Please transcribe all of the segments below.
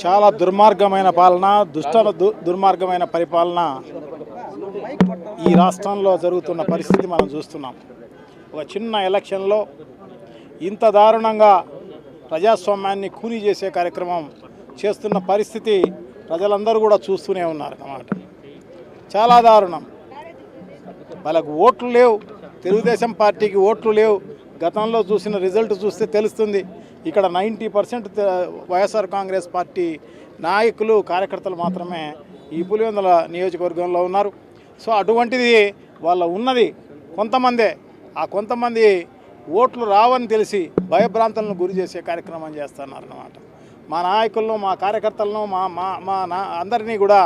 చాలా దుర్మార్గమైన పాలన, దుర్మార్గమైన పరిపాలన ఈ రాష్ట్రంలో జరుగుతున్న పరిస్థితి మనం చూస్తున్నాం. ఒక చిన్న ఎలక్షన్లో ఇంత దారుణంగా ప్రజాస్వామ్యాన్ని కూనీ చేసే కార్యక్రమం చేస్తున్న పరిస్థితి ప్రజలందరూ కూడా చూస్తూనే ఉన్నారు అన్నమాట. చాలా దారుణం. వాళ్ళకు ఓట్లు లేవు, తెలుగుదేశం పార్టీకి ఓట్లు లేవు. గతంలో చూసిన రిజల్ట్ చూస్తే తెలుస్తుంది. ఇక్కడ 90% వైఎస్ఆర్ కాంగ్రెస్ పార్టీ నాయకులు, కార్యకర్తలు మాత్రమే ఈ పులివెందుల నియోజకవర్గంలో ఉన్నారు. సో అటువంటిది వాళ్ళ ఉన్నది కొంతమందే. ఆ కొంతమంది ఓట్లు రావని తెలిసి భయభ్రాంతులను గురి చేసే కార్యక్రమం చేస్తున్నారన్నమాట. మా నాయకులను, మా కార్యకర్తలను, అందరినీ కూడా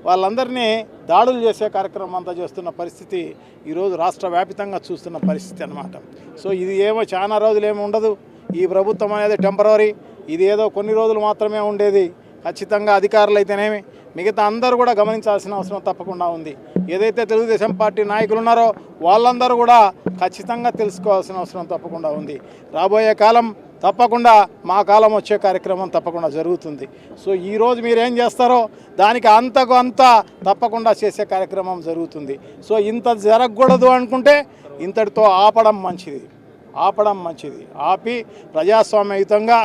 వాళ్ళందరినీ దాడులు చేసే కార్యక్రమం అంతా చేస్తున్న పరిస్థితి ఈరోజు రాష్ట్ర వ్యాప్తంగా చూస్తున్న పరిస్థితి అన్నమాట. సో ఇది ఏమో చాలా రోజులు ఏమి ఉండదు. ఈ ప్రభుత్వం అనేది టెంపరరీ. ఇది ఏదో కొన్ని రోజులు మాత్రమే ఉండేది. ఖచ్చితంగా అధికారులు అయితేనేమి, మిగతా అందరూ కూడా గమనించాల్సిన అవసరం తప్పకుండా ఉంది. ఏదైతే తెలుగుదేశం పార్టీ నాయకులు ఉన్నారో వాళ్ళందరూ కూడా ఖచ్చితంగా తెలుసుకోవాల్సిన అవసరం తప్పకుండా ఉంది. రాబోయే కాలం తప్పకుండా మా కాలం వచ్చే కార్యక్రమం తప్పకుండా జరుగుతుంది. సో ఈరోజు మీరు ఏం చేస్తారో దానికి అంతకు అంత తప్పకుండా చేసే కార్యక్రమం జరుగుతుంది. సో ఇంత జరగకూడదు అనుకుంటే ఇంతటితో ఆపడం మంచిది. ఆపి ప్రజాస్వామ్యయుతంగా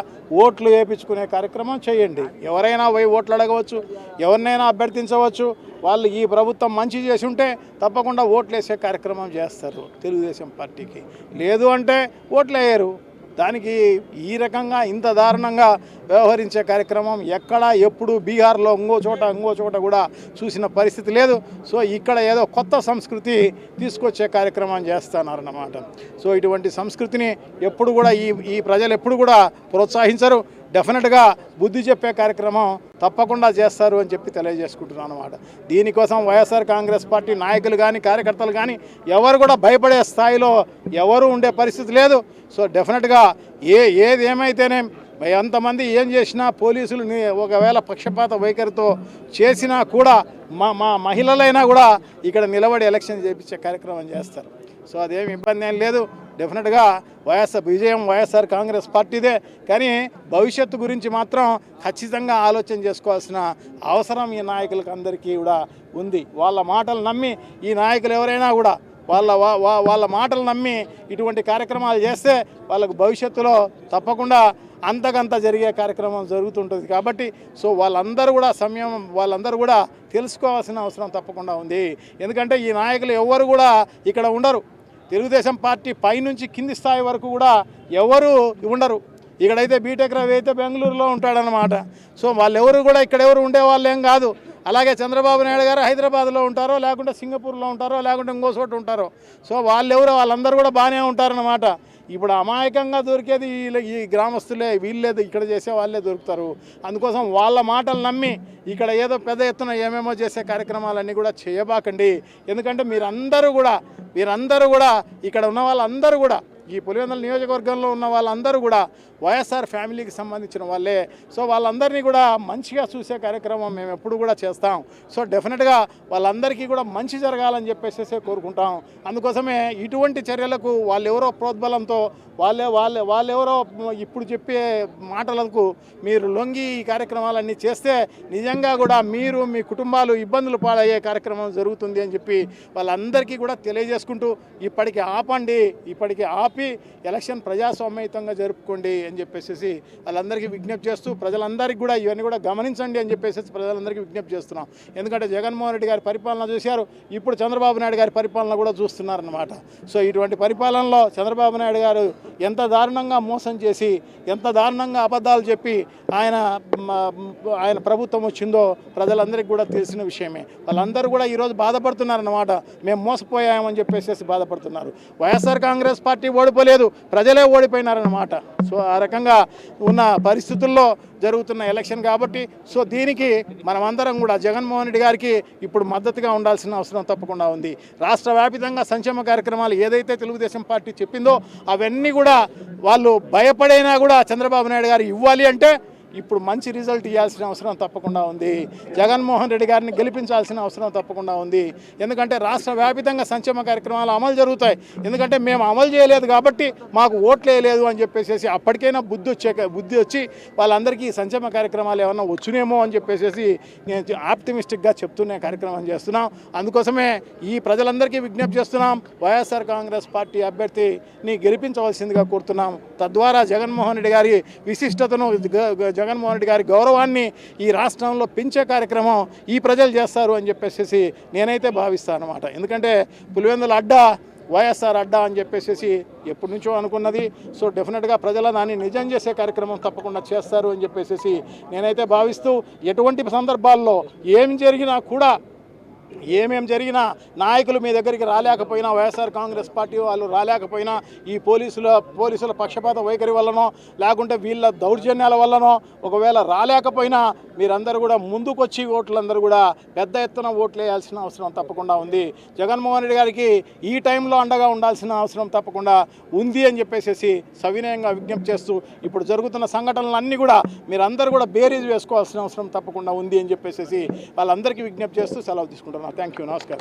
ఓట్లు వేయించుకునే కార్యక్రమం చేయండి. ఎవరైనా పోయి ఓట్లు అడగవచ్చు, ఎవరినైనా అభ్యర్థించవచ్చు. వాళ్ళు ఈ ప్రభుత్వం మంచి చేసి ఉంటే తప్పకుండా ఓట్లు వేసే కార్యక్రమం చేస్తారు తెలుగుదేశం పార్టీకి. లేదు అంటే ఓట్లు వేయరు. దానికి ఈ రకంగా ఇంత దారుణంగా వ్యవహరించే కార్యక్రమం ఎక్కడా ఎప్పుడు బీహార్లో ఇంకో చోట కూడా చూసిన పరిస్థితి లేదు. సో ఇక్కడ ఏదో కొత్త సంస్కృతి తీసుకొచ్చే కార్యక్రమం చేస్తున్నారన్నమాట. సో ఇటువంటి సంస్కృతిని ఎప్పుడు కూడా ఈ ప్రజలు ఎప్పుడు కూడా ప్రోత్సహించరు. డెఫినెట్గా బుద్ధి చెప్పే కార్యక్రమం తప్పకుండా చేస్తారు అని చెప్పి తెలియజేసుకుంటున్నాను అన్నమాట. దీనికోసం వైఎస్ఆర్ కాంగ్రెస్ పార్టీ నాయకులు కానీ, కార్యకర్తలు కానీ ఎవరు కూడా భయపడే స్థాయిలో ఎవరు ఉండే పరిస్థితి లేదు. సో డెఫినెట్గా ఏది ఏమైతేనే ఎంతమంది ఏం చేసినా, పోలీసులు ఒకవేళ పక్షపాత వైఖరితో చేసినా కూడా మా మహిళలైనా కూడా ఇక్కడ నిలబడి ఎలక్షన్ చేయించే కార్యక్రమం చేస్తారు. సో అదేమి ఇబ్బంది ఏం లేదు. డెఫినెట్గా విజయం వైఎస్ఆర్ కాంగ్రెస్ పార్టీదే. కానీ భవిష్యత్తు గురించి మాత్రం ఖచ్చితంగా ఆలోచన చేసుకోవాల్సిన అవసరం ఈ నాయకులకు అందరికీ కూడా ఉంది. వాళ్ళ మాటలు నమ్మి ఈ నాయకులు ఎవరైనా కూడా వాళ్ళ మాటలు నమ్మి ఇటువంటి కార్యక్రమాలు చేస్తే వాళ్ళకు భవిష్యత్తులో తప్పకుండా అంతకంత జరిగే కార్యక్రమం జరుగుతుంటుంది. కాబట్టి సో వాళ్ళందరూ కూడా తెలుసుకోవాల్సిన అవసరం తప్పకుండా ఉంది. ఎందుకంటే ఈ నాయకులు ఎవరు కూడా ఇక్కడ ఉండరు. తెలుగుదేశం పార్టీ పైనుంచి కింది స్థాయి వరకు కూడా ఎవరు ఉండరు. ఇక్కడైతే బీటెక్ రవి అయితే బెంగళూరులో ఉంటాడనమాట. సో వాళ్ళెవరు కూడా ఇక్కడెవరు ఉండేవాళ్ళు ఏం కాదు. అలాగే చంద్రబాబు నాయుడు గారు హైదరాబాద్లో ఉంటారో, లేకుంటే సింగపూర్లో ఉంటారో, లేకుంటే ఇంకో చోట ఉంటారో. సో వాళ్ళందరూ కూడా బాగానే ఉంటారన్నమాట. ఇప్పుడు అమాయకంగా దొరికేది ఈ గ్రామస్తులే, వీళ్ళే ఇక్కడ చేసే వాళ్ళే దొరుకుతారు. అందుకోసం వాళ్ళ మాటలు నమ్మి ఇక్కడ ఏదో పెద్ద ఎత్తున ఏమేమో చేసే కార్యక్రమాలన్నీ కూడా చేయబాకండి. ఎందుకంటే మీరందరూ కూడా ఇక్కడ ఉన్న వాళ్ళందరూ కూడా, ఈ పులివెందుల నియోజకవర్గంలో ఉన్న వాళ్ళందరూ కూడా వైఎస్ఆర్ ఫ్యామిలీకి సంబంధించిన వాళ్ళే. సో వాళ్ళందరినీ కూడా మంచిగా చూసే కార్యక్రమం మేము ఎప్పుడు కూడా చేస్తాం. సో డెఫినెట్గా వాళ్ళందరికీ కూడా మంచి జరగాలని చెప్పేసి కోరుకుంటాం. అందుకోసమే ఇటువంటి చర్యలకు వాళ్ళెవరో ప్రోద్బలంతో వాళ్ళెవరో ఇప్పుడు చెప్పే మాటలకు మీరు లొంగి ఈ కార్యక్రమాలన్నీ చేస్తే నిజంగా కూడా మీరు, మీ కుటుంబాలు ఇబ్బందులు పాలయ్యే కార్యక్రమం జరుగుతుంది అని చెప్పి వాళ్ళందరికీ కూడా తెలియజేసుకుంటూ ఇప్పటికి ఆపి ఎలక్షన్ ప్రజాస్వామ్యయుతంగా జరుపుకోండి అని చెప్పేసి వాళ్ళందరికీ విజ్ఞప్తి చేస్తూ, ప్రజలందరికీ కూడా ఇవన్నీ కూడా గమనించండి అని చెప్పేసి ప్రజలందరికీ విజ్ఞప్తి చేస్తున్నాం. ఎందుకంటే జగన్మోహన్ రెడ్డి గారి పరిపాలన చూశారు, ఇప్పుడు చంద్రబాబు నాయుడు గారి పరిపాలన కూడా చూస్తున్నారన్నమాట. సో ఇటువంటి పరిపాలనలో చంద్రబాబు నాయుడు గారు ఎంత దారుణంగా మోసం చేసి, ఎంత దారుణంగా అబద్ధాలు చెప్పి ఆయన ప్రభుత్వం వచ్చిందో ప్రజలందరికీ కూడా తెలిసిన విషయమే. వాళ్ళందరూ కూడా ఈరోజు బాధపడుతున్నారన్నమాట. మేము మోసపోయామని చెప్పేసి బాధపడుతున్నారు. వైఎస్ఆర్ కాంగ్రెస్ పార్టీ ఓడిపోలేదు, ప్రజలే ఓడిపోయినారన్నమాట. సో ఆ రకంగా ఉన్న పరిస్థితుల్లో జరుగుతున్న ఎలక్షన్ కాబట్టి సో దీనికి మనమందరం కూడా జగన్మోహన్ రెడ్డి గారికి ఇప్పుడు మద్దతుగా ఉండాల్సిన అవసరం తప్పకుండా ఉంది. రాష్ట్ర వ్యాప్తంగా సంక్షేమ కార్యక్రమాలు ఏదైతే తెలుగుదేశం పార్టీ చెప్పిందో అవన్నీ కూడా వాళ్ళు భయపడైనా కూడా చంద్రబాబు నాయుడు గారు ఇవ్వాలి అంటే ఇప్పుడు మంచి రిజల్ట్ ఇవ్వాల్సిన అవసరం తప్పకుండా ఉంది. జగన్మోహన్ రెడ్డి గారిని గెలిపించాల్సిన అవసరం తప్పకుండా ఉంది. ఎందుకంటే రాష్ట్ర వ్యాపితంగా సంక్షేమ కార్యక్రమాలు అమలు జరుగుతాయి. ఎందుకంటే మేము అమలు చేయలేదు కాబట్టి మాకు ఓట్లు వేయలేదు అని చెప్పేసి అప్పటికైనా బుద్ధి వచ్చి వాళ్ళందరికీ సంక్షేమ కార్యక్రమాలు ఏమన్నా వచ్చునేమో అని చెప్పేసి నేను ఆప్టిమిస్టిక్గా చెప్తున్న కార్యక్రమం చేస్తున్నాం. అందుకోసమే ఈ ప్రజలందరికీ విజ్ఞప్తి చేస్తున్నాం, వైఎస్ఆర్ కాంగ్రెస్ పార్టీ అభ్యర్థిని గెలిపించవలసిందిగా కోరుతున్నాం. తద్వారా జగన్మోహన్ రెడ్డి గారి విశిష్టతను, జగన్మోహన్ రెడ్డి గారి గౌరవాన్ని ఈ రాష్ట్రంలో పెంచే కార్యక్రమం ఈ ప్రజలు చేస్తారు అని చెప్పేసి నేనైతే భావిస్తాను అన్నమాట. ఎందుకంటే పులివెందుల అడ్డా వైఎస్ఆర్ అడ్డా అని చెప్పేసి ఎప్పటి నుంచో అనుకున్నది. సో డెఫినెట్గా ప్రజల దాన్ని నిజం చేసే కార్యక్రమం తప్పకుండా చేస్తారు అని చెప్పేసి నేనైతే భావిస్తూ, ఎటువంటి సందర్భాల్లో ఏమి జరిగినా కూడా, ఏమేం జరిగినా నాయకులు మీ దగ్గరికి రాలేకపోయినా, వైఎస్ఆర్ కాంగ్రెస్ పార్టీ వాళ్ళు రాలేకపోయినా, ఈ పోలీసుల పక్షపాత వైఖరి వల్లనో లేకుంటే వీళ్ళ దౌర్జన్యాల వల్లనో ఒకవేళ రాలేకపోయినా మీరందరూ కూడా ముందుకొచ్చి ఓట్లందరూ కూడా పెద్ద ఎత్తున ఓట్లు వేయాల్సిన అవసరం తప్పకుండా ఉంది. జగన్మోహన్ రెడ్డి గారికి ఈ టైంలో అండగా ఉండాల్సిన అవసరం తప్పకుండా ఉంది అని చెప్పేసి సవినయంగా విజ్ఞప్తి చేస్తూ, ఇప్పుడు జరుగుతున్న సంఘటనలన్నీ కూడా మీరందరూ కూడా బేరీజ్ వేసుకోవాల్సిన అవసరం తప్పకుండా ఉంది అని చెప్పేసి వాళ్ళందరికీ విజ్ఞప్తి చేస్తూ సెలవు తీసుకుంటున్నాను. Thank you. నమస్కారం.